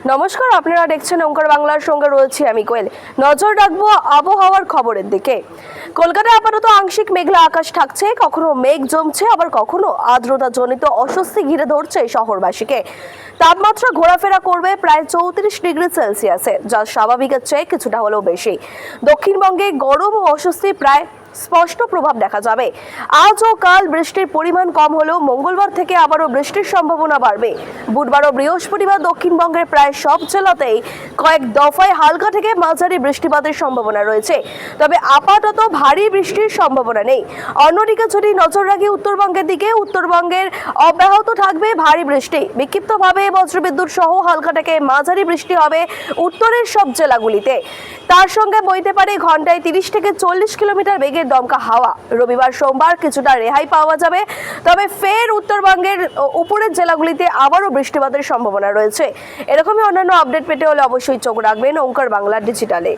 নমস্কার, আপনারা দেখছেন ওঙ্কার বাংলার সঙ্গে রয়েছি আমি কোয়েল। নজর রাখবো আবহাওয়ার খবরের দিকে। কলকাতায় আপাতত আংশিক মেঘলা আকাশ থাকছে, কখনো মেঘ জমছে, আবার কখনো আর্দ্রতা জনিত অস্বস্তি ঘিরে ধরছে শহরবাসীকে। তাপমাত্রা ঘোরাফেরা করবে প্রায় 34 ডিগ্রি সেলসিয়াসে, যা স্বাভাবিকের চেয়ে কিছুটা হলেও বেশি। দক্ষিণবঙ্গে গরম ও অস্বস্তি প্রায় স্পষ্ট প্রভাব দেখা যাবে। আজ ও কাল বৃষ্টির পরিমাণ কম হলেও মঙ্গলবার থেকে আবারও বৃষ্টির সম্ভাবনা বাড়বে। বুধবার ও বৃহস্পতিবার দক্ষিণবঙ্গের প্রায় সব জেলাতেই কয়েক দফায় হালকা থেকে মাঝারি বৃষ্টিপাতের সম্ভাবনা রয়েছে, তবে আপাতত ভারী বৃষ্টির সম্ভাবনা নেই। অন্যদিকে যদি নজর রাখি উত্তরবঙ্গের দিকে, উত্তরবঙ্গের অব্যাহত থাকবে ভারী বৃষ্টি। বিক্ষিপ্তভাবে বজ্রবিদ্যুৎ সহ হালকা থেকে মাঝারি বৃষ্টি হবে উত্তরের সব জেলাগুলিতে। তার সঙ্গে বইতে পারে ঘন্টায় 30 থেকে 40 কিলোমিটার বেগে দমকা হাওয়া। রবিবার সোমবার কিছুটা রেহাই পাওয়া যাবে, তবে ফের উত্তরবঙ্গের উপরের জেলাগুলিতে আবারও বৃষ্টিপাতের সম্ভাবনা রয়েছে। এরকমই অন্যান্য আপডেট পেতে হলে অবশ্যই চোখ রাখবেন ওঙ্কার বাংলা ডিজিটালে।